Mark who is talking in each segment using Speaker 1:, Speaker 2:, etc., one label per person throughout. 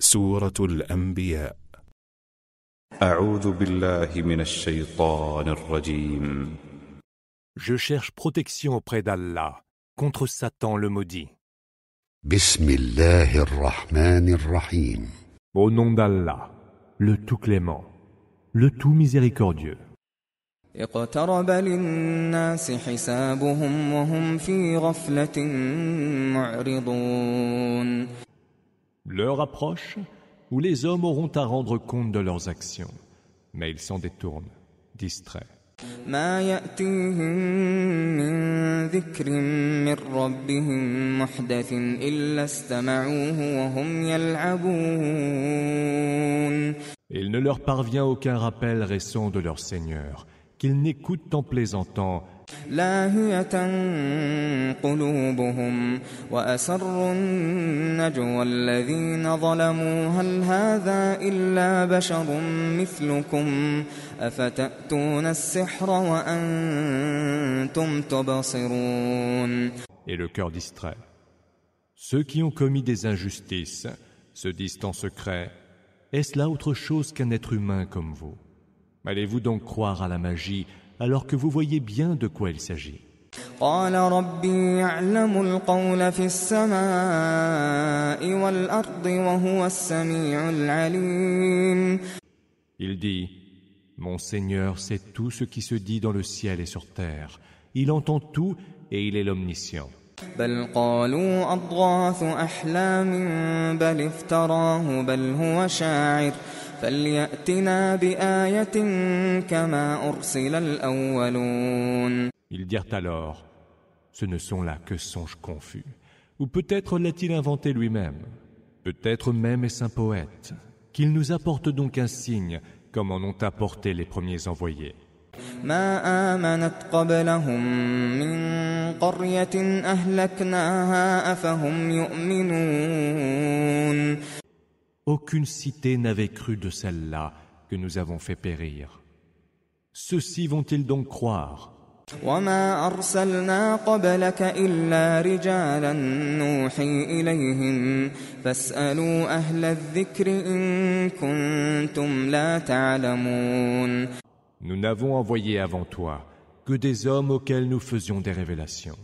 Speaker 1: سورة الأنبياء.
Speaker 2: أعوذ بالله من الشيطان الرجيم.
Speaker 3: Je cherche protection auprès d'Allah contre Satan le maudit.
Speaker 4: بسم الله الرحمن الرحيم.
Speaker 3: Au nom d'Allah, le tout clément, le tout miséricordieux.
Speaker 5: اقترب للناس حسابهم وهم في غفلة معرضون.
Speaker 3: L'heure approche où les hommes auront à rendre compte de leurs actions, mais ils s'en détournent, distraits.
Speaker 5: ما يأتيهم من ذكر من ربهم محدث إلا استمعوه وهم يلعبون.
Speaker 3: Il ne leur parvient aucun rappel récent de leur Seigneur, qu'ils n'écoutent en plaisantant.
Speaker 5: لاهية قلوبهم وأسروا النجوى الذين ظلموا هل هذا إلا بشر مثلكم أفتأتون السحر وأنتم تبصرون.
Speaker 3: Et le cœur distrait. Ceux qui ont commis des injustices se disent en secret, est-ce là autre chose qu'un être humain comme vous? Allez-vous donc croire à la magie alors que vous voyez bien de quoi il s'agit?
Speaker 5: قال ربي يعلم القول في السماء والأرض وهو السميع العليم.
Speaker 3: Il dit, mon Seigneur sait tout ce qui se dit dans le ciel et sur terre. Il entend tout et il est l'omniscient.
Speaker 5: بل قالوا أضغاث أحلام بل افتراه بل هو شاعر فليأتنا بآية كما أرسل الأولون.
Speaker 3: Ils dirent alors, ce ne sont là que songes confus. Ou peut-être l'a-t-il inventé lui-même. Peut-être même est-ce un poète. Qu'il nous apporte donc un signe, comme en ont apporté les premiers envoyés.
Speaker 5: ما آمنت قبلهم من قرية أهلكناها أفهم يؤمنون.
Speaker 3: Aucune cité n'avait cru de celle-là que nous avons fait périr. Ceux-ci vont-ils donc croire?
Speaker 5: وما أرسلنا قبلك إلا رجالا نوحي إليهم فاسألوا أهل الذكر إن كنتم لا تعلمون.
Speaker 3: Nous n'avons envoyé avant toi que des hommes auxquels nous faisions des révélations.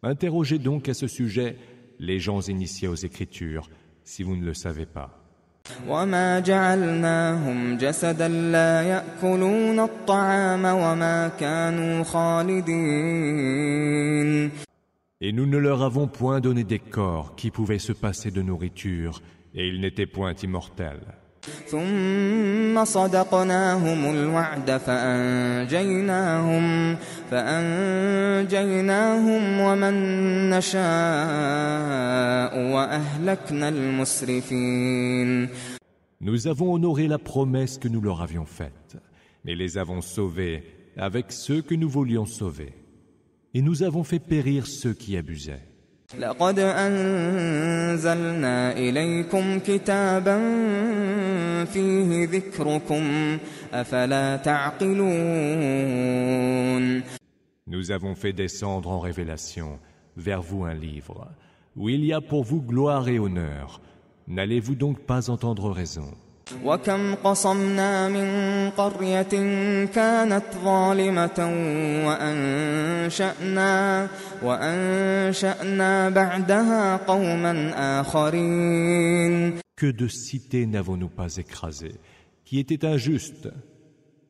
Speaker 3: Interrogez donc à ce sujet les gens initiés aux Écritures, si vous ne le savez pas.
Speaker 5: وما جعلناهم جسدا لا يأكلون الطعام وما كانوا خالدين.
Speaker 3: Et nous ne leur avons point donné des corps qui pouvaient se passer de nourriture, et ils n'étaient point immortels.
Speaker 5: ثم صدقناهم الوعد فأنجيناهم ومن نشاء وأهلكنا المسرفين.
Speaker 3: Nous avons honoré la promesse que nous leur avions faite, mais les avons sauvés avec ceux que nous voulions sauver. Et nous avons fait périr ceux qui abusaient.
Speaker 5: لقد أنزلنا إليكم كتابا فيه ذكركم أفلا تعقلون.
Speaker 3: Nous avons fait descendre en révélation vers vous un livre où il y a pour vous gloire et honneur. N'allez-vous donc pas entendre raison?
Speaker 5: وكم قصمنا من قرية كانت ظالمة وأنشأنا بعدها قوما آخرين.
Speaker 3: Que de cités n'avons-nous pas écrasées, qui étaient injustes?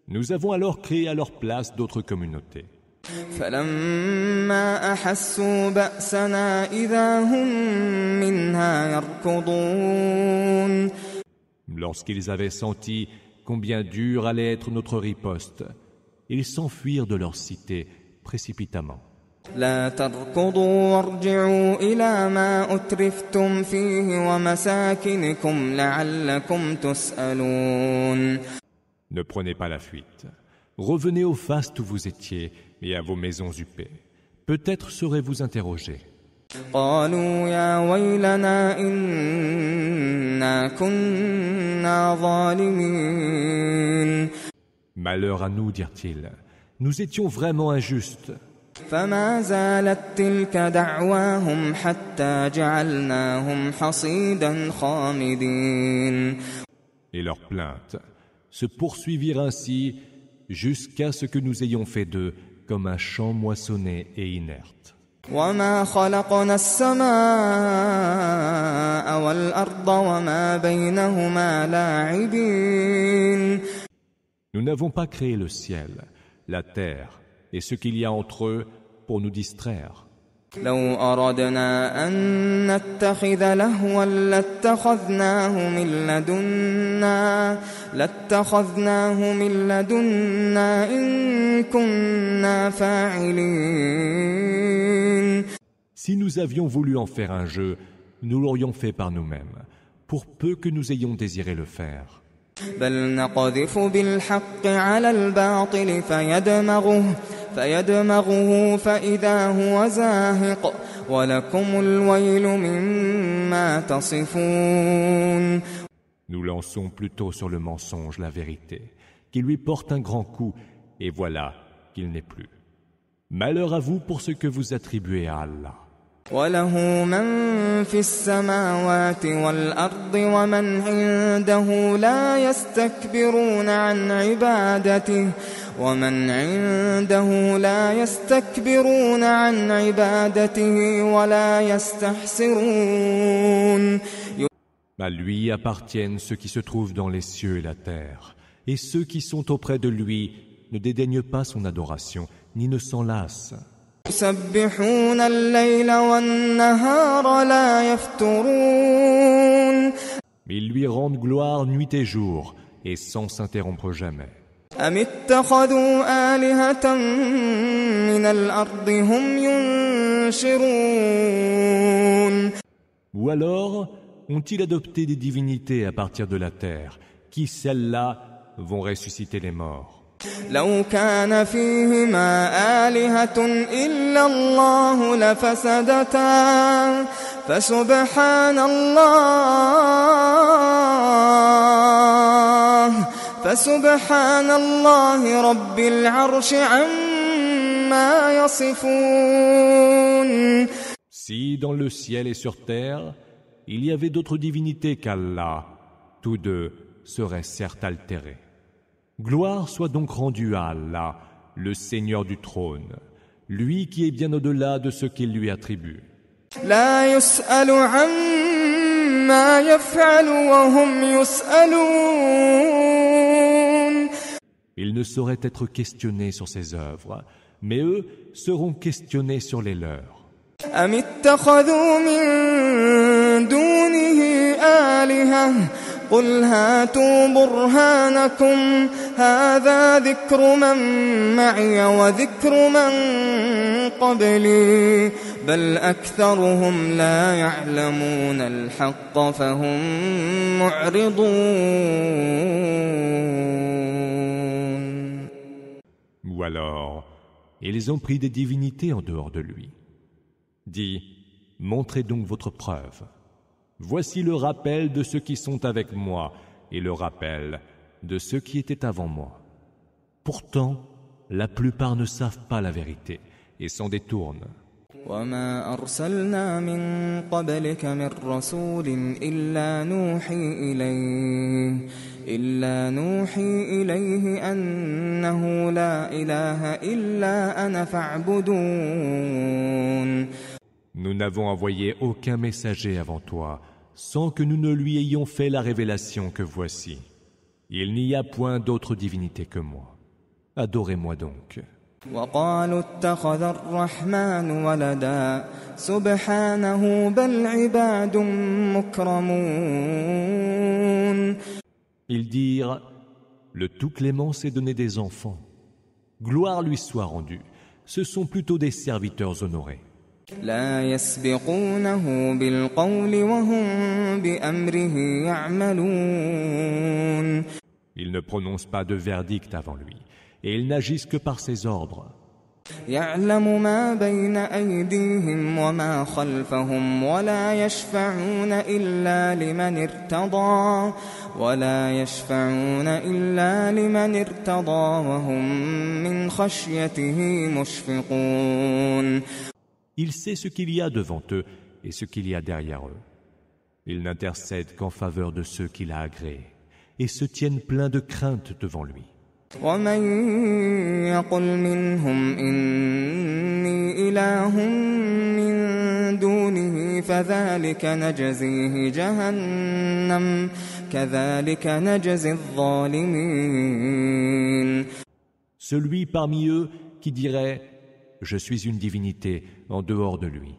Speaker 3: Nous avons alors créé à leur place d'autres communautés.
Speaker 5: فلما أحسوا بأسنا إذا هم منها يركضون.
Speaker 3: Lorsqu'ils avaient senti combien dur allait être notre riposte, ils s'enfuirent de leur cité précipitamment.
Speaker 5: لا تركضوا وارجعوا إلى ما أترفتم فيه ومساكنكم لعلكم تسألون.
Speaker 3: Ne prenez pas la fuite. Revenez au faste où vous étiez et à vos maisons huppées. Peut-être serez-vous interrogés.
Speaker 5: قالوا يا ويلنا إنا كنا ظالمين.
Speaker 3: Malheur à nous, dirent-ils. Nous étions vraiment injustes.
Speaker 5: فما زالت تلك دعواهم حتى جعلناهم حصيدا خامدين.
Speaker 3: Et leurs plaintes se poursuivirent ainsi jusqu'à ce que nous ayons fait d'eux comme un champ moissonné et inerte.
Speaker 5: وما خلقنا السماء والأرض وما بينهما لاعبين.
Speaker 3: Nous n'avons pas créé le ciel, la terre et ce qu'il y a entre eux pour nous distraire.
Speaker 5: لو أردنا أن نتخذ لهوا لاتخذناه من لدنا إن كنا فاعلين.
Speaker 3: Si nous avions voulu en faire un jeu, nous l'aurions fait par nous-mêmes, pour peu que nous ayons désiré le faire.
Speaker 5: بل نقذف بالحق على الباطل فيدمغه فإذا هو زاهق ولكم الويل مما تصفون.
Speaker 3: Nous lançons plutôt sur le mensonge la vérité, qui lui porte un grand coup, et voilà qu'il n'est plus. Malheur à vous pour ce que vous attribuez à Allah.
Speaker 5: وله من في السماوات والأرض ومن عنده لا يستكبرون عن عبادته ولا يستحسرون.
Speaker 3: À lui appartiennent ceux qui se trouvent dans les cieux et la terre, et ceux qui sont auprès de lui ne dédaignent pas son adoration, ni ne s'en lassent.
Speaker 5: يسبحون الليل والنهار لا يفترون.
Speaker 3: Ils lui rendent gloire nuit et jour, et sans s'interrompre jamais.
Speaker 5: أم اتخذوا آلهة من الأرض هم ينشرون.
Speaker 3: Ou alors, ont-ils adopté des divinités à partir de la terre, qui, celles-là, vont ressusciter les morts?
Speaker 5: لو كان فيهما آلهة إلا الله لفسدتا فسبحان الله رب العرش عما يصفون.
Speaker 3: Si dans le ciel et sur terre, il y avait d'autres divinités qu'Allah, tous deux seraient certes altérés. Gloire soit donc rendue à Allah, le Seigneur du trône, lui qui est bien au-delà de ce qu'il lui attribue.
Speaker 5: لا يسأل عما يفعل وهم يسألون.
Speaker 3: Il ne saurait être questionné sur ses œuvres, mais eux seront questionnés sur les leurs.
Speaker 5: أم اتخذوا من دونه آلهة قل هاتوا برهانكم هذا ذكر من معي وذكر من قبلي بل أكثرهم لا يعلمون الحق فهم معرضون.
Speaker 3: Ou alors, ils ont pris des divinités en dehors de lui. Dis, montrez donc votre preuve. Voici le rappel de ceux qui sont avec moi et le rappel de ceux qui étaient avant moi. Pourtant, la plupart ne savent pas la vérité et s'en détournent.
Speaker 5: وما أرسلنا من قبلك من رسول إلا نوحي إليه أنه لا إله إلا أنا فاعبدون.
Speaker 3: Nous n'avons envoyé aucun messager avant toi, sans que nous ne lui ayons fait la révélation que voici. Il n'y a point d'autre divinité que moi. Adorez-moi donc.
Speaker 5: وقالوا اتخذ الرحمن ولدا سبحانه بل عباد مكرمون.
Speaker 3: Ils dirent, le Tout-Clément s'est donné des enfants. Gloire lui soit rendue. Ce sont plutôt des serviteurs honorés.
Speaker 5: لا يسبقونه بالقول وهم بأمره يعملون.
Speaker 3: Ils ne prononcent pas de verdict avant lui, et ils n'agissent que par ses ordres.
Speaker 5: يعلم ما بين أيديهم وما خلفهم ولا يشفعون إلا لمن ارتضى وهم من خشيته مشفقون.
Speaker 3: Il sait ce qu'il y a devant eux et ce qu'il y a derrière eux. Il n'intercède qu'en faveur de ceux qu'il a agréés et se tiennent pleins de crainte devant lui.
Speaker 5: ومن يقل منهم إني إله من دونه فذلك نجزيه جهنم كذلك نجزي الظالمين.
Speaker 3: Celui parmi eux qui dirait « Je suis une divinité en dehors de lui »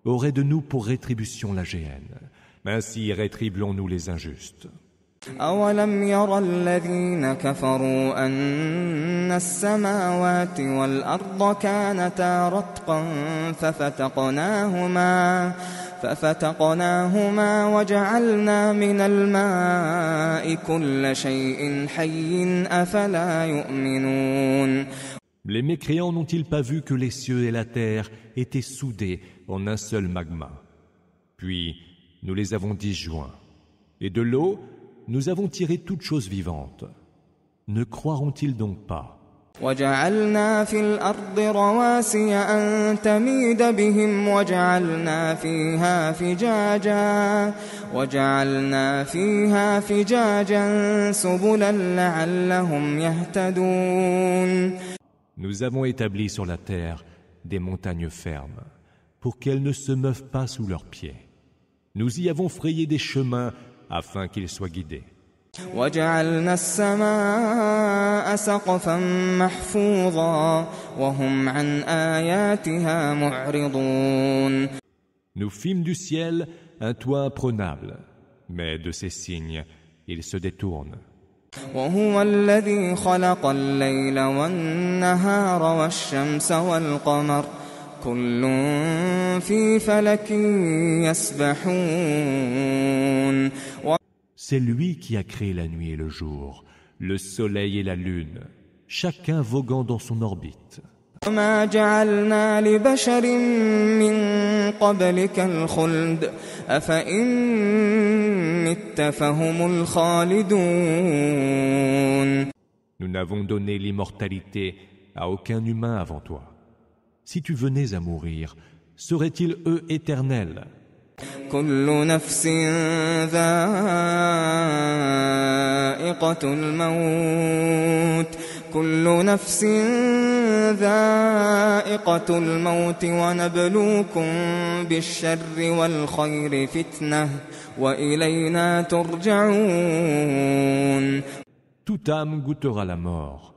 Speaker 3: aurait de nous pour rétribution la géhenne. Ainsi rétribuons-nous les injustes.
Speaker 5: أولم ير الذين كفروا أن السماوات والأرض كانتا رتقا ففتقناهما وجعلنا من الماء كل شيء حي أفلا يؤمنون.
Speaker 3: Les mécréants n'ont-ils pas vu que les cieux et la terre étaient soudés en un seul magma? Puis nous les avons disjoints. Et de l'eau, nous avons tiré toutes choses vivantes. Ne croiront-ils donc pas?
Speaker 5: وجعلنا في الأرض رواسي أن تميد بهم وجعلنا فيها فجاجا سبلا لعلهم يهتدون.
Speaker 3: Nous avons établi sur la terre des montagnes fermes pour qu'elles ne se meuvent pas sous leurs pieds. Nous y avons frayé des chemins afin qu'ils soient guidés.
Speaker 5: وجعلنا السماء سقفا محفوظا وهم عن آياتها معرضون.
Speaker 3: Nous fîmes du ciel un toit imprenable, mais de ces signes, ils se détournent.
Speaker 5: وهو الذي خلق الليل والنهار والشمس والقمر كل في فلك يسبحون.
Speaker 3: C'est lui qui a créé la nuit et le jour, le soleil et la lune, chacun voguant dans son orbite.
Speaker 5: وما جعلنا لبشر من قبلك الخلد أفإن مت فهم الخالدون.
Speaker 3: Nous n'avons donné l'immortalité à aucun humain avant toi. Si tu venais à mourir, seraient-ils eux éternels?
Speaker 5: كل نفس ذائقة الموت ونبلوكم بالشر والخير فتنة وإلينا ترجعون.
Speaker 3: Toute âme goûtera la mort.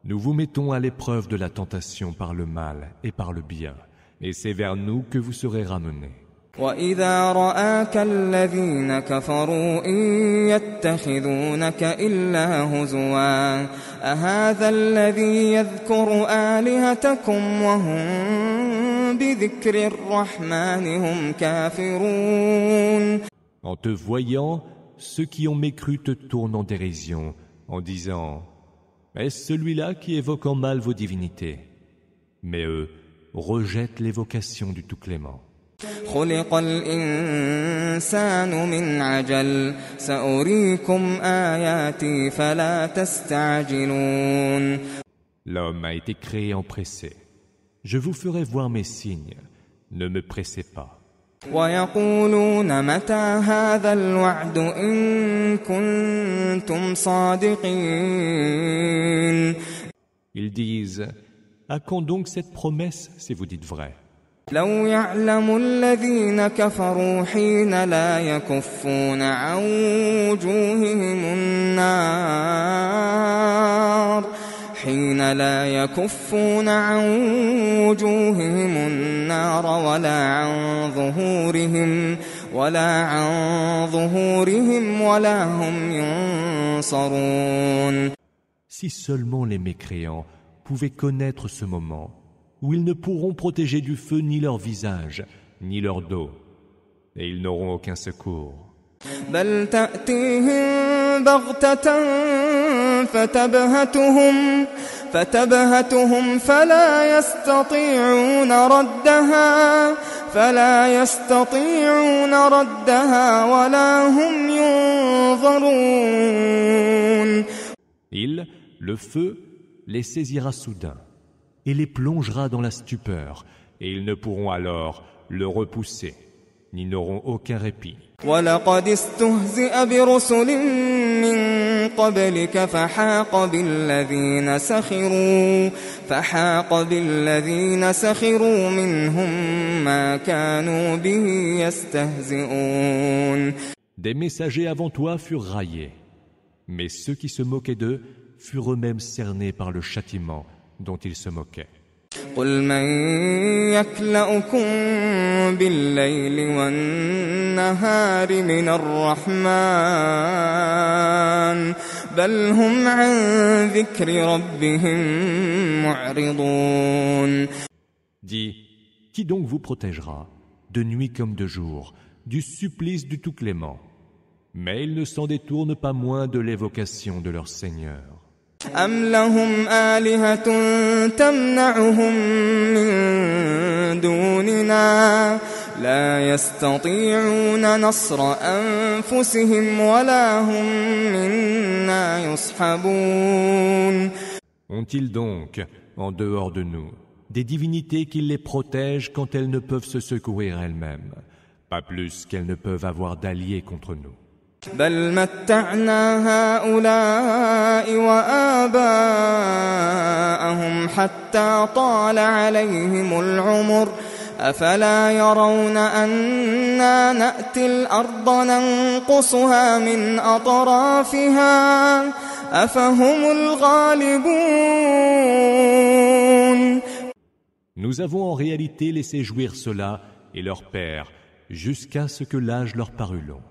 Speaker 3: Nous vous mettons à l'épreuve de la tentation par le mal et par le bien, et c'est vers nous que vous serez ramenés.
Speaker 5: وَإِذَا رَآكَ الَّذِينَ كَفَرُوا إِن يَتَّخِذُونَكَ إِلَّا هُزُوًا أَهَذَا الَّذِي يَذْكُرُ آلِهَتَكُمْ وَهُمْ بِذِكْرِ الرَّحْمَنِ هُمْ كَافِرُونَ.
Speaker 3: En te voyant, ceux qui ont mécru te tournent en dérision, en disant « Est-ce celui-là qui évoque en mal vos divinités ?» Mais eux rejettent l'évocation du Tout-Clément.
Speaker 5: خُلِقَ الْإِنسَانُ مِنْ عَجَلٍ سَأُرِيكُمْ آيَاتِي فَلَا تَسْتَعْجِلُونَ.
Speaker 3: L'homme a été créé empressé. Je vous ferai voir mes signes. Ne me pressez pas.
Speaker 5: وَيَقُولُونَ مَتَى هَذَا الْوَعْدُ إِن كُنتُمْ صَادِقِينَ.
Speaker 3: Ils disent « À quand donc cette promesse si vous dites vrai ?»
Speaker 5: لو يعلم الذين كفروا حين لا يكفون عن وجوههم النار ولا عن ظهورهم ولا هم ينصرون.
Speaker 3: Si seulement les mécréants pouvaient connaître ce moment où ils ne pourront protéger du feu ni leur visage, ni leur dos, et ils n'auront aucun secours.
Speaker 5: بل تأتيهم بغتة فتبهتهم فلا يستطيعون ردها ولا هم ينظرون.
Speaker 3: Il, le feu, les saisira soudain et les plongera dans la stupeur, et ils ne pourront alors le repousser, ni n'auront aucun répit.
Speaker 5: وَلَقَدِ اسْتُهْزِئَ بِرُسُلٍ مِّن قَبْلِكَ فحاق بالذين سخروا منهم ما كانوا به يستهزئون.
Speaker 3: Des messagers avant toi furent raillés, mais ceux qui se moquaient d'eux furent eux-mêmes cernés par le châtiment dont ils se moquaient.
Speaker 5: قل من يكلؤكم بالليل والنهار من الرحمن بل هم عن ذكر ربهم معرضون.
Speaker 3: Dis, qui donc vous protégera, de nuit comme de jour, du supplice du Tout-Clément? Mais ils ne s'en détournent pas moins de l'évocation de leur Seigneur.
Speaker 5: أم لهم آلهة تمنعهم من دوننا لا يستطيعون نصر أنفسهم ولا هم منا يصحبون.
Speaker 3: Ont-ils donc, en dehors de nous, des divinités qui les protègent quand elles ne peuvent se secourir elles-mêmes, pas plus qu'elles ne peuvent avoir d'alliés contre nous?
Speaker 5: بل متعنا هؤلاء وآباءهم حتى طال عليهم العمر أفلا يرون أنا نأتي الأرض ننقصها من أطرافها أفهم الغالبون.
Speaker 3: Nous avons en réalité laissé jouir ceux-là et leurs pères jusqu'à ce que l'âge leur parut long.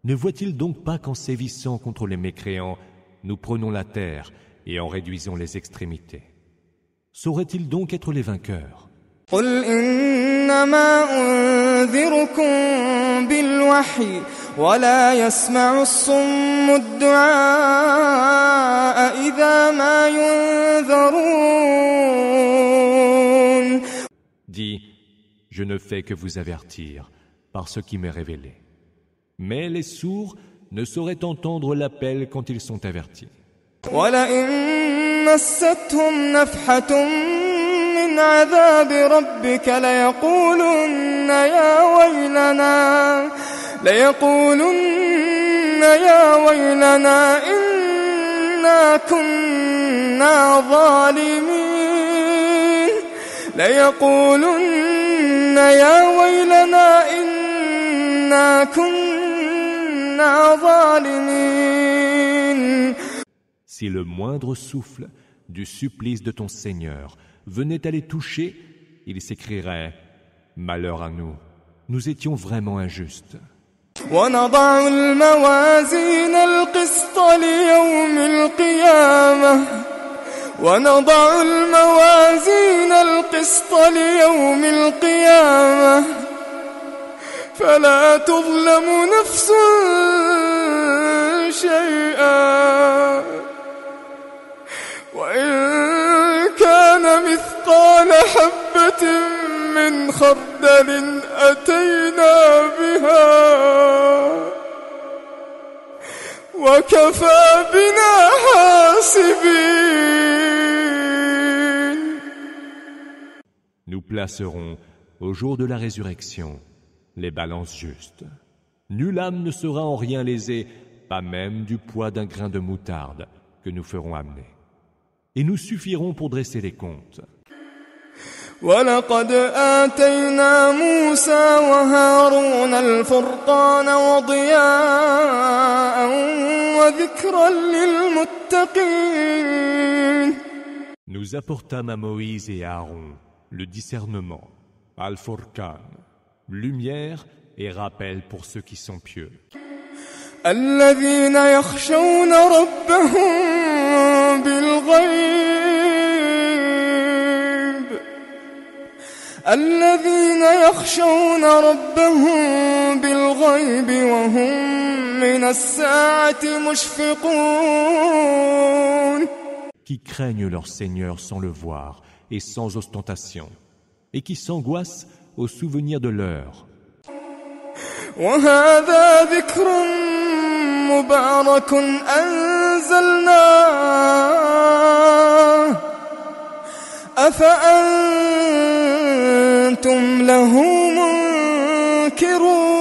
Speaker 3: Ne voit-il donc pas qu'en sévissant contre les mécréants, nous prenons la terre et en réduisons les extrémités? Sauraient-ils donc être les vainqueurs?
Speaker 5: قل إنما أنذركم بالوحي ولا يسمع الصم الدعاء إذا ما ينذرون.
Speaker 3: Dis, je ne fais que vous avertir par ce qui m'est révélé. Mais les sourds ne sauraient entendre l'appel quand ils sont avertis.
Speaker 5: وَلَئِن مَّسَّتْهُمْ نَفْحَةٌ مِّنْ عَذَابِ رَبِّكَ لَيَقُولُنَّ يَا وَيْلَنَا إِنَّا كُنَّا ظَالِمِينَ. لَيَقُولُنَّ يَا وَيْلَنَا إِنَّا كُنَّا ظَالِمِينَ.
Speaker 3: Si le moindre souffle du supplice de ton Seigneur venait à les toucher, ils s'écrieraient « Malheur à nous, nous étions vraiment injustes. »
Speaker 5: ونضع الموازين القسط ليوم القيامة فلا تظلم نفس شيئا وإن كان مثقال حبة من خردل أتينا بها وكفى بنا حاسبين.
Speaker 3: Nous placerons, au jour de la résurrection, les balances justes. Nulle âme ne sera en rien lésée, pas même du poids d'un grain de moutarde que nous ferons amener. Et nous suffirons pour dresser les comptes.
Speaker 5: وَلَقَدْ آتَيْنَا مُوسَى وَهَارُونَ الْفُرْقَانَ وَضِيَاءً وَذِكْرًا لِلْمُتَّقِينَ.
Speaker 3: Nous apportâmes à Moïse et à Aaron le discernement, Al-Furqan, lumière et rappel pour ceux qui sont pieux.
Speaker 5: الذين يخشون ربهم بالغيب وهم من الساعة مشفقون
Speaker 3: qui craignent leur Seigneur sans le voir et sans ostentation, et qui s'angoissent au souvenir de l'heure.
Speaker 5: وهذا ذكر مبارك أنزلناه أفأنتم له منكرون.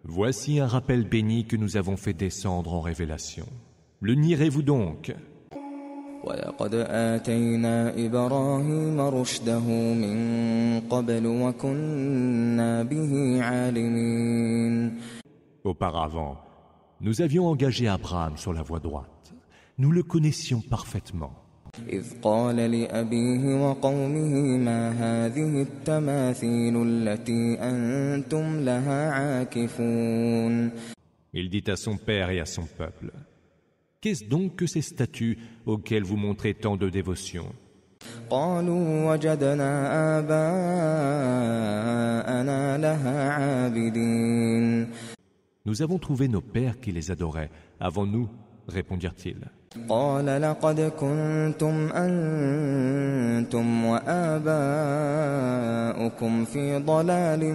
Speaker 3: Voici un rappel béni que nous avons fait descendre en révélation. Le nierez-vous donc?
Speaker 5: ولقد آتينا إبراهيم رشده من قبل وكنا به عالمين.
Speaker 3: Auparavant, nous avions engagé Abraham sur la voie droite. Nous le connaissions parfaitement.
Speaker 5: إذ قال لأبيه وقومه ما هذه التماثيل التي أنتم لها عاكفون.
Speaker 3: Il dit à son père et à son peuple: Qu'est-ce donc que ces statues auxquelles vous montrez tant de dévotion?
Speaker 5: قالوا وجدنا آباءنا لها عابدين.
Speaker 3: Nous avons trouvé nos pères qui les adoraient avant nous, répondirent-ils.
Speaker 5: قال لقد كنتم أنتم وآباؤكم في ضلال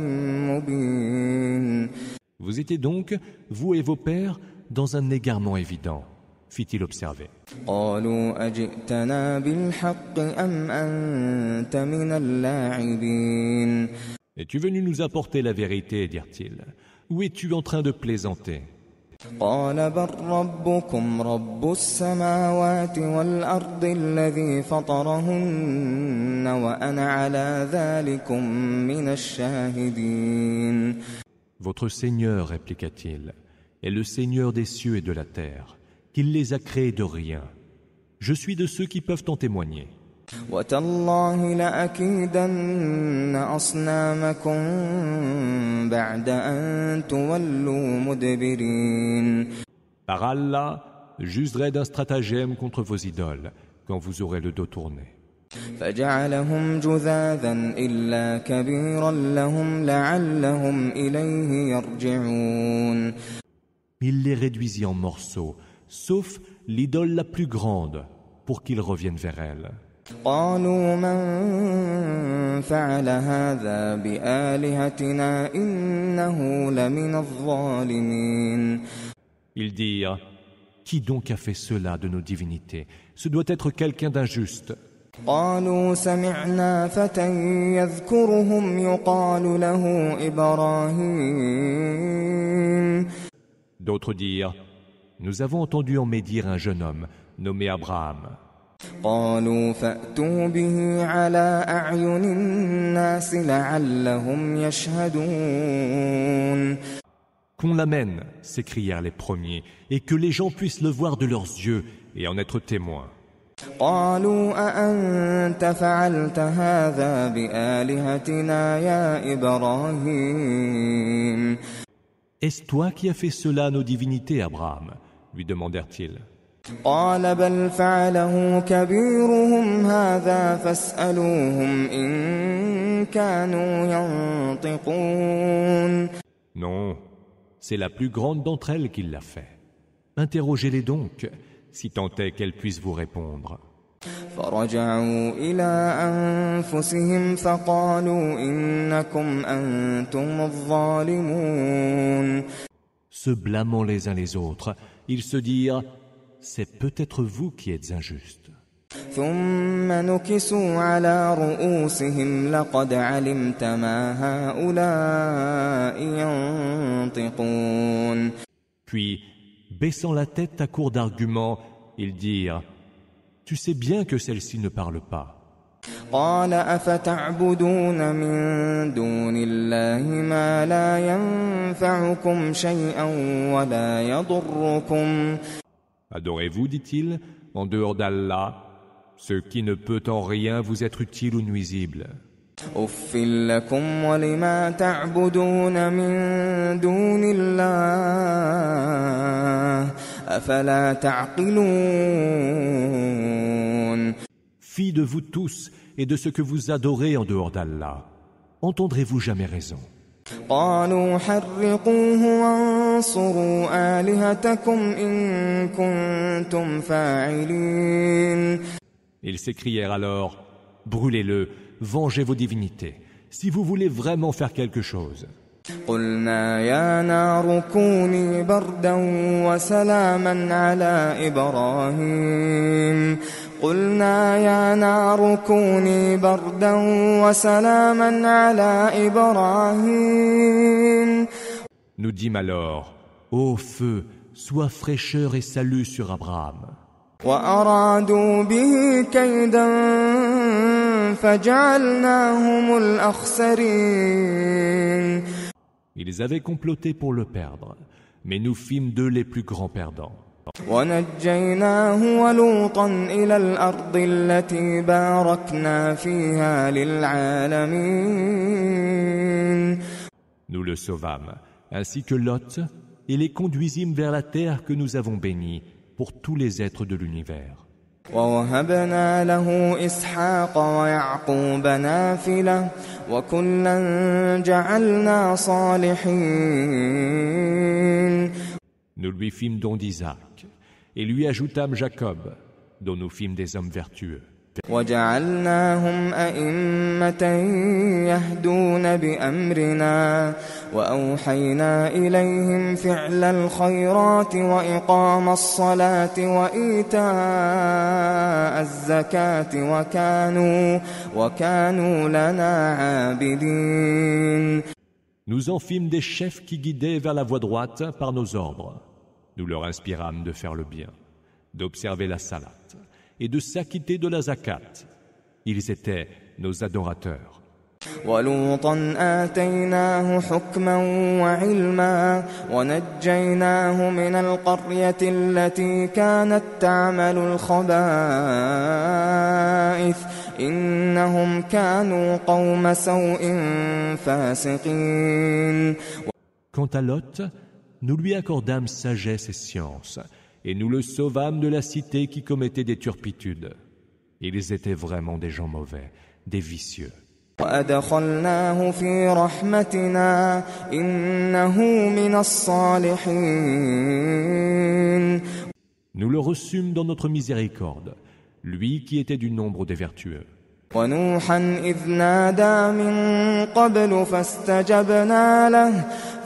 Speaker 5: مبين.
Speaker 3: Vous étiez donc, vous et vos pères, dans un égarement évident, fit-il observer.
Speaker 5: قالوا أجئتنا بالحق أم أنت من اللاعبين.
Speaker 3: Es-tu venu nous apporter la vérité, dirent-ils, ou es-tu en train de plaisanter?
Speaker 5: قال بل ربكم رب السماوات والأرض الذي فطرهن وأنا على ذلكم من الشاهدين.
Speaker 3: Votre Seigneur, répliqua-t-il, est le Seigneur des cieux et de la terre, qu'il les a créés de rien. Je suis de ceux qui peuvent en témoigner.
Speaker 5: وتالله لأكيدن أصنامكم بعد أن تولوا مدبرين.
Speaker 3: Par Allah, j'userai d'un stratagème contre vos idoles, quand vous aurez le dos tourné.
Speaker 5: فجعلهم جذاذا إلا كبيرا لهم لعلهم إليه يرجعون.
Speaker 3: Il les réduisit en morceaux, sauf l'idole la plus grande, pour qu'ils reviennent vers elle.
Speaker 5: قالوا من فعل هذا بآلهتنا إنه لمن الظالمين.
Speaker 3: Ils dirent: Qui donc a fait cela de nos divinités? Ce doit être quelqu'un d'injuste.
Speaker 5: قالوا سمعنا فتى يذكرهم يقال له إبراهيم.
Speaker 3: D'autres dirent: Nous avons entendu en médire un jeune homme nommé Abraham.
Speaker 5: قالوا فأتوا به على أعين الناس لعلهم يشهدون.
Speaker 3: Qu'on l'amène, s'écrièrent les premiers, et que les gens puissent le voir de leurs yeux et en être témoins.
Speaker 5: قالوا أأنت فعلت هذا بآلهتنا يا إبراهيم.
Speaker 3: Est-ce toi qui as fait cela à nos divinités, Abraham? Lui demandèrent-ils.
Speaker 5: قال بل فعله كبيرهم هذا فاسألوهم إن كانوا ينطقون.
Speaker 3: Non, c'est la plus grande d'entre elles qui l'a fait. Interrogez-les donc, si tant est qu'elles puissent vous répondre.
Speaker 5: فرجعوا إلى أنفسهم فقالوا إنكم أنتم الظالمون.
Speaker 3: Se blâmant les uns les autres, ils se dirent: C'est peut-être vous qui êtes injustes.
Speaker 5: ثم نكسوا على رؤوسهم لقد علمت ما هؤلاء ينطقون.
Speaker 3: Puis, baissant la tête à court d'arguments, ils dirent: Tu sais bien que celle-ci ne parle pas.
Speaker 5: قال أفتعبدون من دون الله ما لا ينفعكم شيئا ولا يضركم.
Speaker 3: Adorez-vous, dit-il, en dehors d'Allah, ce qui ne peut en rien vous être utile ou nuisible.
Speaker 5: أف لكم ولما تعبدون من دون الله أفلا تعقلون.
Speaker 3: Fi de vous tous et de ce que vous adorez en dehors d'Allah, entendrez-vous jamais raison?
Speaker 5: قالوا حرقوه وانصروا آلهتكم إن كنتم فاعلين.
Speaker 3: Ils s'écrièrent alors, brûlez-le, vengez vos divinités, si vous voulez vraiment faire quelque chose.
Speaker 5: قلنا يا نار كوني بردا وسلاما على إبراهيم قلنا يا نار كوني بردا وسلاما على إبراهيم.
Speaker 3: Nous dîmes alors, ô feu, sois fraîcheur et salut sur Abraham.
Speaker 5: وأرادوا به كيدا فجعلناهم الأخسرين.
Speaker 3: Ils avaient comploté pour le perdre, mais nous fîmes d'eux les plus grands perdants.
Speaker 5: ونجيناه ولوطا إلى الأرض التي باركنا فيها للعالمين.
Speaker 3: Nous le sauvâmes, ainsi que Lot, et les conduisîmes vers la terre que nous avons bénie pour tous les êtres de l'univers.
Speaker 5: ووهبنا له إسحاق ويعقوب نافلة وكلا جعلنا صالحين.
Speaker 3: Nous lui fîmes don d'Isaac, et lui ajoutâmes Jacob, dont nous fîmes des hommes vertueux.
Speaker 5: وجعلناهم أئمة يهدون بأمرنا وأوحينا إليهم فعل الخيرات وإقام الصلاة وإيتاء الزكاة وكانوا لنا عابدين.
Speaker 3: Nous en fîmes des chefs qui guidaient vers la voie droite par nos ordres. Nous leur inspirâmes de faire le bien, d'observer la salat et de s'acquitter de la zakat. Ils étaient nos adorateurs.
Speaker 5: ولوطا آتيناه حكما وعلما ونجيناه من القرية التي كانت تعمل الخبائث إنهم كانوا قوم سوء فاسقين.
Speaker 3: Quant à Lot, nous lui accordâmes sagesse et science, et nous le sauvâmes de la cité qui commettait des turpitudes. Ils étaient vraiment des gens mauvais, des vicieux.
Speaker 5: وأدخلناه في رحمتنا إنه من الصالحين.
Speaker 3: Nous le reçûmes dans notre miséricorde, lui qui était du nombre des vertueux.
Speaker 5: ونوحا إذ نادى من قبل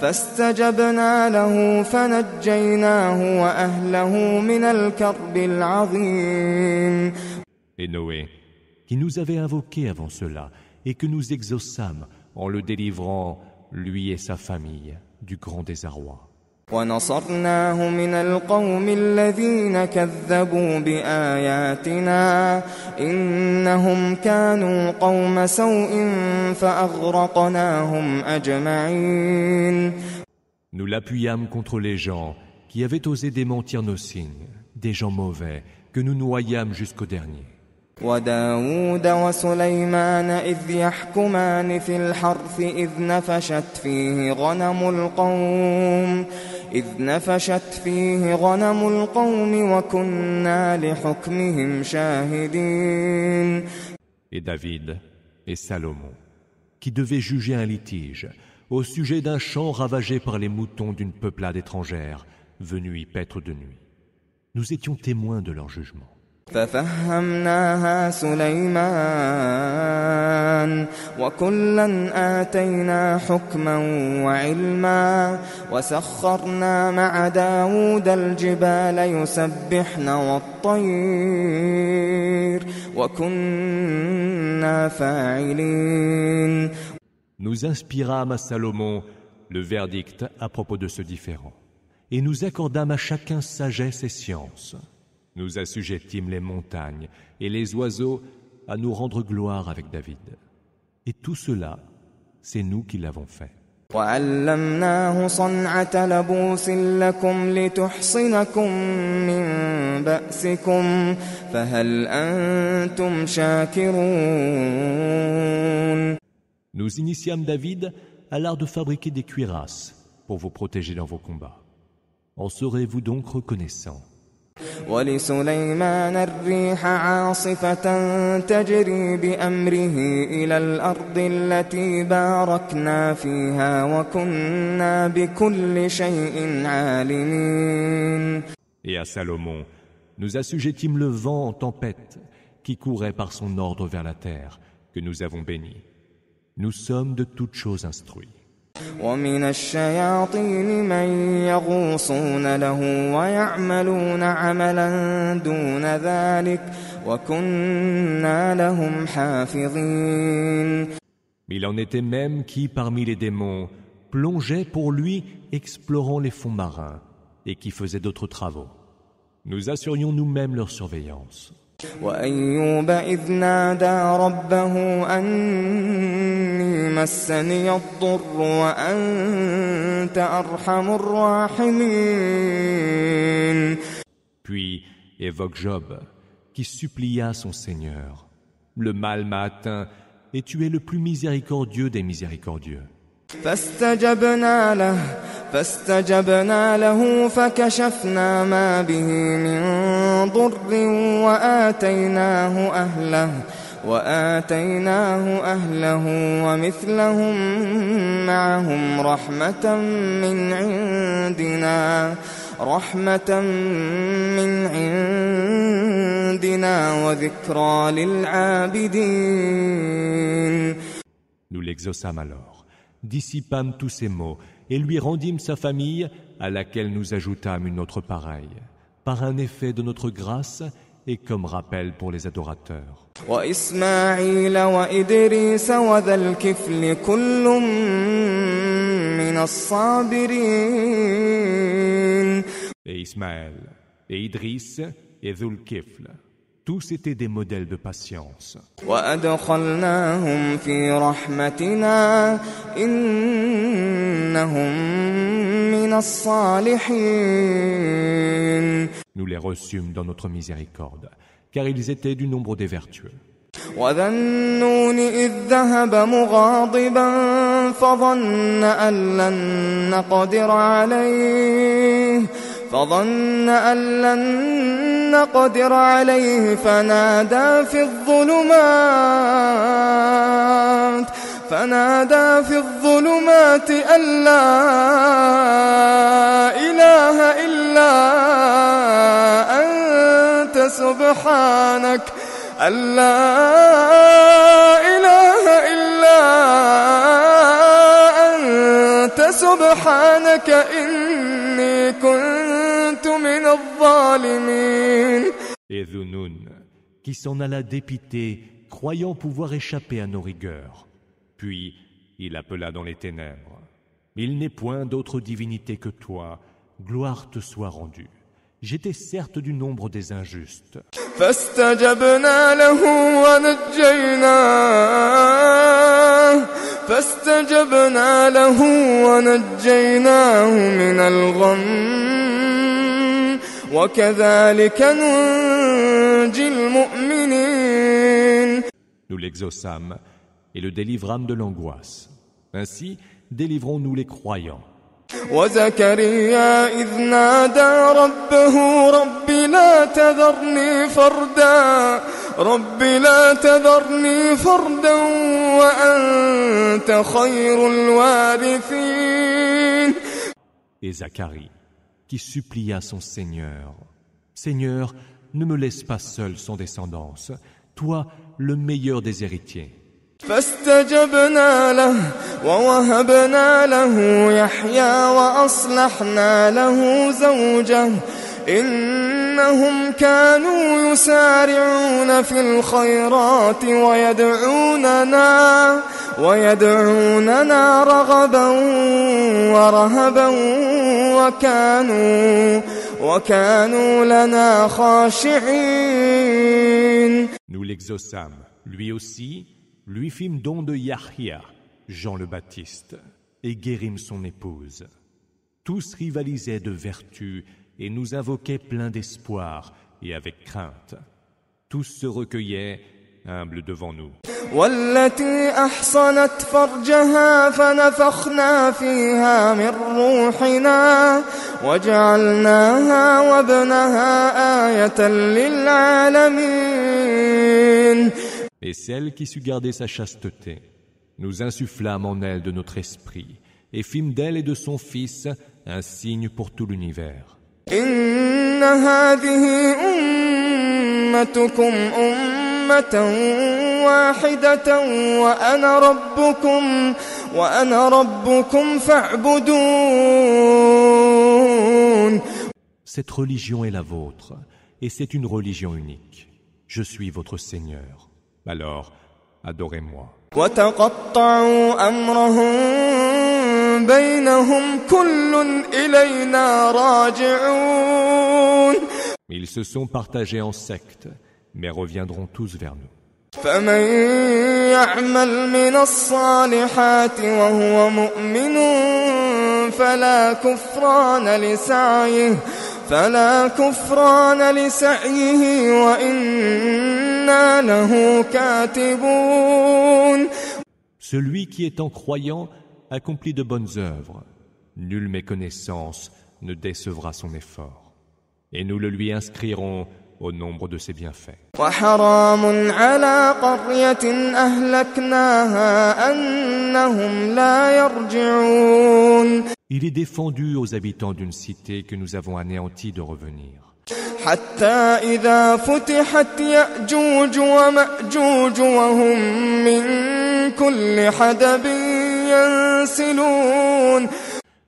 Speaker 5: فاستجبنا له فنجيناه وأهله من الكرب العظيم.
Speaker 3: Et Noé, qui nous avait invoqués avant cela, et que nous exaucâmes en le délivrant, lui et sa famille, du grand désarroi.
Speaker 5: ونصرناه من القوم الذين كذبوا بآياتنا إنهم كانوا قوم سوء فأغرقناهم أجمعين.
Speaker 3: Nous l'appuyâmes contre les gens qui avaient osé démentir nos signes, des gens mauvais que nous noyâmes jusqu'au dernier.
Speaker 5: وداود وسليمان إذ يحكمان في الحرث إذ نفشت فيه غنم القوم وكنا لحكمهم شاهدين.
Speaker 3: Et David et Salomon, qui devaient juger un litige au sujet d'un champ ravagé par les moutons d'une peuplade étrangère venue y paître de nuit. Nous étions témoins de leur jugement.
Speaker 5: ففهمناها سليمان وكلا آتينا حكما وعلما وسخرنا مع داود الجبال يسبحن والطير وكنا فاعلين.
Speaker 3: Nous inspirâmes à Salomon le verdict à propos de ce différend, et nous accordâmes à chacun sagesse et science. Nous assujettîmes les montagnes et les oiseaux à nous rendre gloire avec David. Et tout cela, c'est nous qui l'avons fait.
Speaker 5: وعلمناه صنعة لبوس لكم لتحصنكم من بأسكم فهل أنتم شاكرون.
Speaker 3: Nous initiâmes David à l'art de fabriquer des cuirasses pour vous protéger dans vos combats. En serez-vous donc reconnaissants?
Speaker 5: ولسليمان الريح عاصفة تجري بأمره إلى الأرض التي باركنا فيها وكنا بكل شيء عالمين.
Speaker 3: Et à Salomon, nous assujettîmes le vent en tempête qui courait par son ordre vers la terre, que nous avons béni. Nous sommes de toutes choses instruits.
Speaker 5: ومن الشياطين من يغوصون له ويعملون عملا دون ذلك وكنا لهم حافظين.
Speaker 3: Il en était même qui, parmi les démons, plongeaient pour lui, explorant les fonds marins, et qui faisaient d'autres travaux. Nous assurions nous-mêmes leur surveillance.
Speaker 5: وأيوب إذ نادى ربه أني مسني الضر وأنت أرحم الراحمين.
Speaker 3: Puis évoque Job, qui supplia son Seigneur. Le mal m'a atteint, et tu es le plus miséricordieux des miséricordieux.
Speaker 5: فاستجبنا له فكشفنا ما به من ضر وآتيناه أهله ومثلهم معهم رحمة من عندنا وذكرى للعابدين.
Speaker 3: Nous l'exaucâmes alors, dissipâmes tous ses maux et lui rendîmes sa famille à laquelle nous ajoutâmes une autre pareille, par un effet de notre grâce et comme rappel pour les adorateurs.
Speaker 5: وإسماعيل وإدريس وذا الكفل كل من الصابرين.
Speaker 3: Et Ismaël, et Idriss, et Dhul-Kifl, tous étaient des modèles de patience.
Speaker 5: وأدخلناهم في رحمتنا إنهم من الصالحين.
Speaker 3: Nous les reçûmes dans notre miséricorde, car ils étaient du nombre des vertueux.
Speaker 5: وذا النون إذ ذهب مغاضبا فظن أن لن نقدر عليه فنادى في الظلمات أن لا إله إلا أنت سبحانك إني كنت من الظالمين.
Speaker 3: Et Dhunoun, qui s'en alla dépité, croyant pouvoir échapper à nos rigueurs. Puis il appela dans les ténèbres. Il n'est point d'autre divinité que toi, gloire te soit rendue. J'étais certes du nombre des injustes.
Speaker 5: فاستجبنا له ونجيناه من الغم وكذلك ننجي المؤمنين.
Speaker 3: Nous l'exaucâmes et le délivrâmes de l'angoisse. Ainsi, délivrons-nous les croyants.
Speaker 5: وزكريا إذ نادى ربه رب لا تذرني فردا وأنت خير الوارثين.
Speaker 3: Et Zacharie, qui supplia son Seigneur, Seigneur, ne me laisse pas seul sans descendance, toi le meilleur des héritiers.
Speaker 5: فاستجبنا له ووهبنا له يحيى وأصلحنا له زوجه إنهم كانوا يسارعون في الخيرات ويدعوننا رغبا ورهبا وكانوا لنا خاشعين.
Speaker 3: Nous l'exaucâmes, lui aussi, lui fîmes don de Yahya, Jean le Baptiste, et guérîmes son épouse. Tous rivalisaient de vertu et nous invoquaient pleins d'espoir et avec crainte. Tous se recueillaient, humbles devant nous.
Speaker 5: والتي أحصنت فرجها فنفخنا فيها من روحنا وجعلناها وابنها آية للعالمين.
Speaker 3: Et celle qui sut garder sa chasteté, nous insufflâmes en elle de notre esprit, et fîmes d'elle et de son fils un signe pour tout l'univers.
Speaker 5: إن هذه أمتكم أمة واحدة وأنا ربكم فاعبدون.
Speaker 3: Cette religion est la vôtre, et c'est une religion unique. Je suis votre Seigneur. Alors, adorez-moi.
Speaker 5: وتقطعوا أمرهم بينهم كل إلينا راجعون.
Speaker 3: Ils se sont partagés en sectes, mais reviendront tous vers nous.
Speaker 5: فمن يعمل من الصالحات وهو مؤمن فلا كفران لسعيه وإنا له كاتبون.
Speaker 3: Celui qui étant croyant accomplit de bonnes œuvres. Nulle méconnaissance ne décevra son effort. Et nous le lui inscrirons au nombre de ses bienfaits.
Speaker 5: وحرام على قرية أهلكناها أنهم لا يرجعون.
Speaker 3: Il est défendu aux habitants d'une cité que nous avons anéantie de revenir.
Speaker 5: حتى إذا فتحت يأجوج ومأجوج وهم من كل حدب ينسلون.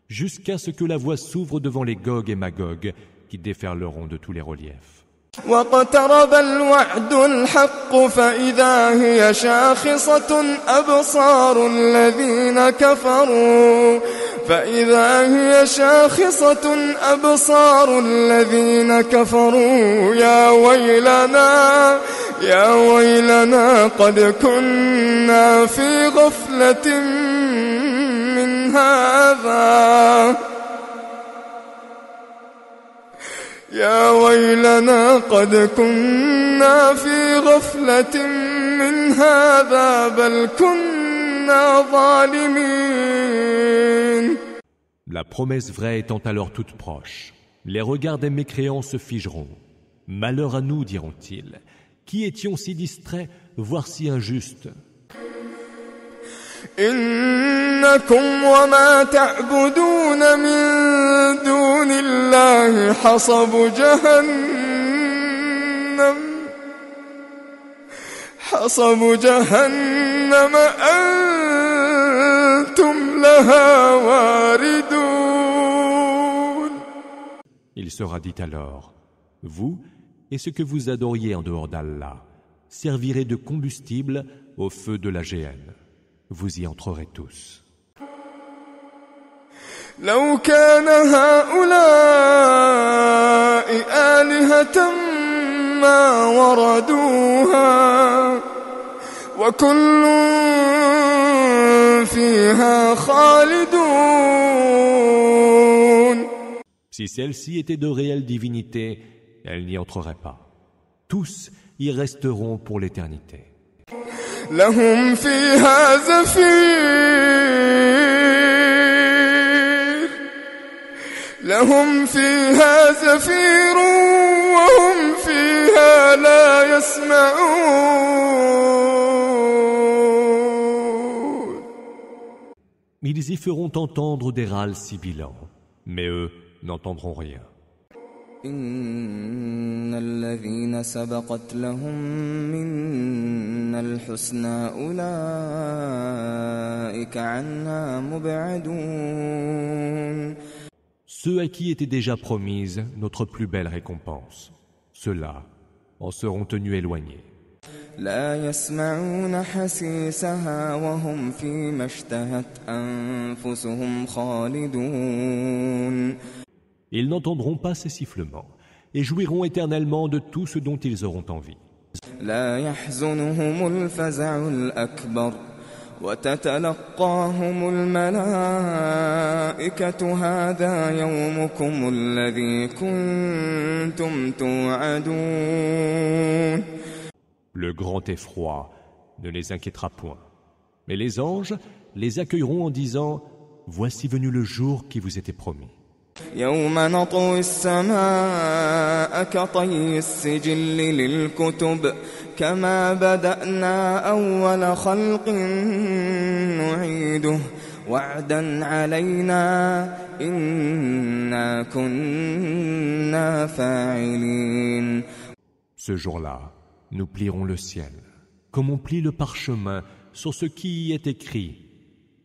Speaker 3: Jusqu'à ce que la voie s'ouvre devant les Gog et Magog qui déferleront de tous les reliefs.
Speaker 5: واقترب الوعد الحق فإذا هي شاخصة أبصار الذين كفروا يا ويلنا قد كنا في غفلة من هذا يا ويلنا قد كنا في غفلة من هذا بل كنا ظالمين.
Speaker 3: La promesse vraie étant alors toute proche, les regards des mécréants se figeront. Malheur à nous, diront-ils, qui étions si distraits, voire si injustes.
Speaker 5: إنكم وما تعبدون من دون الله حصب جهنم أنتم لها واردون.
Speaker 3: Il sera dit alors, vous et ce que vous adoriez en dehors d'Allah servirez de combustible au feu de la géhenne. Vous y entrerez tous.
Speaker 5: لو كان هؤلاء آلهة ما وردوها وكل فيها خالدون.
Speaker 3: Si celles-ci étaient de réelles divinités, elles n'y entreraient pas. Tous y resteront pour l'éternité.
Speaker 5: لهم فيها زفير وهم فيها لا يسمعون.
Speaker 3: Ils y feront entendre des râles sibilants, mais eux n'entendront rien.
Speaker 5: إن الذين سبقت لهم منا الحسنى أولئك عنها مبعدون.
Speaker 3: Ceux à qui était déjà promise notre plus belle récompense, ceux-là en seront tenus éloignés.
Speaker 5: لا يسمعون حسيسها وهم فيما اشتهت أنفسهم خالدون.
Speaker 3: Ils n'entendront pas ces sifflements et jouiront éternellement de tout ce dont ils auront envie.
Speaker 5: لا يحزنهم الفزع الأكبر وتتلقاهم الملائكة هذا يومكم الذي كنتم توعدون.
Speaker 3: Le grand effroi ne les inquiétera point. Mais les anges les accueilleront en disant « Voici venu le jour qui vous était promis. »
Speaker 5: يوم نطوي السماء كطي السجل للكتب كما بدأنا أول خلق نعيده وعدا علينا إنا كنا فاعلين.
Speaker 3: Ce jour-là, nous plierons le ciel, comme on plie le parchemin sur ce qui y est écrit,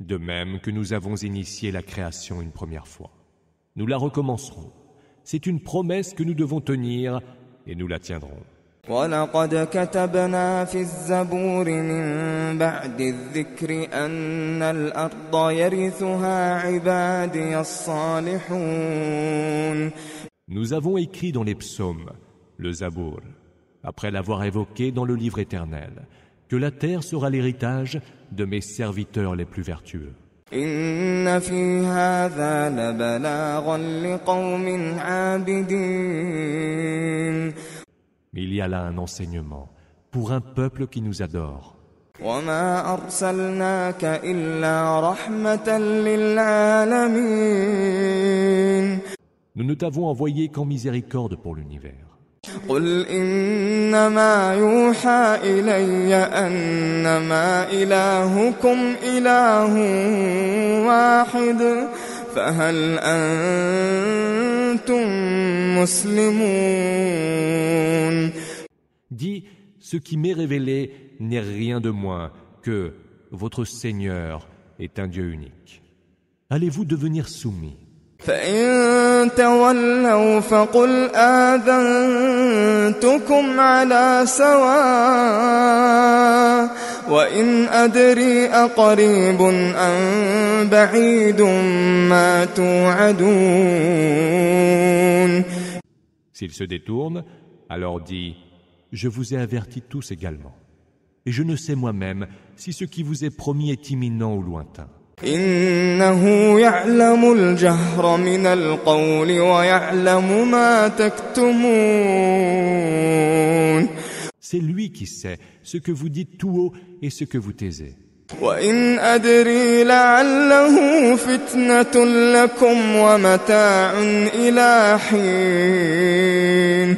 Speaker 3: de même que nous avons initié la création une première fois. Nous la recommencerons. C'est une promesse que nous devons tenir et nous la tiendrons.
Speaker 5: وَلَقَدْ كَتَبْنَا فِي الزَّبُورِ مِن بَعْدِ الذِّكْرِ أَنَّ الْأَرْضَ يَرِثُهَا عِبَادِيَ الصَّالِحُونَ.
Speaker 3: Nous avons écrit dans les psaumes, le Zabour, après l'avoir évoqué dans le livre éternel, que la terre sera l'héritage de mes serviteurs les plus vertueux.
Speaker 5: إِنَّ فِي هَذَا لَبَلَاغًا لِقَوْمٍ عَابِدِينَ.
Speaker 3: Il y a là un enseignement pour un peuple qui nous adore.
Speaker 5: وَمَا أَرْسَلْنَاكَ إِلَّا رَحْمَةً لِلْعَالَمِينَ.
Speaker 3: Nous ne t'avons envoyé qu'en miséricorde pour l'univers.
Speaker 5: قُلْ إِنَّمَا يُوحَى إِلَيَّ أَنَّمَا إِلَٰهُكُمْ إِلَٰهٌ وَاحِدٌ فَهَلْ أَنتُم مُّسْلِمُونَ.
Speaker 3: Dis, ce qui m'est révélé n'est rien de moins que votre Seigneur est un Dieu unique. Allez-vous devenir soumis?
Speaker 5: فَإِن تَوَلَّوْا فَقُلْ آذَنتُكُمْ عَلَىٰ سَوَاءٍ وَإِنْ أَدْرِي أَقَرِيبٌ أَمْ بَعِيدٌ مَا تُوعَدُونَ.
Speaker 3: S'ils se détournent, alors dis, je vous ai avertis tous également. Et je ne sais moi-même si ce qui vous est promis est imminent ou lointain.
Speaker 5: إِنَّهُ يَعْلَمُ الْجَهْرَ مِنَ الْقَوْلِ وَيَعْلَمُ مَا تَكْتُمُونَ.
Speaker 3: C'est lui qui sait ce que vous dites tout haut et ce que vous taisez.
Speaker 5: وَإِنْ أَدْرِي لَعَلَّهُ فِتْنَةٌ لَكُمْ وَمَتَاعٌ إِلَىٰ حِينٍ.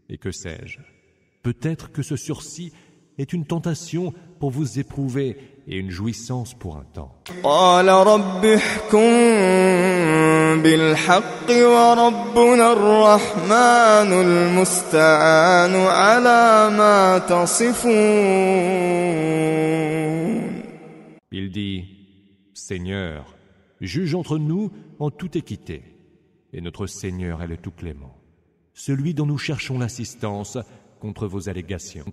Speaker 3: Et que sais-je? Peut-être que ce sursis est une tentation pour vous éprouver et une jouissance pour un temps.
Speaker 5: قَالَ رَبِّ احْكُم بِالْحَقِّ وَرَبُّنَا الرَّحْمَٰنُ الْمُسْتَعَانُ عَلَىٰ مَا تَصِفُونَ.
Speaker 3: Il dit, Seigneur, juge entre nous en toute équité. Et notre Seigneur est le tout clément, celui dont nous cherchons l'assistance contre vos allégations.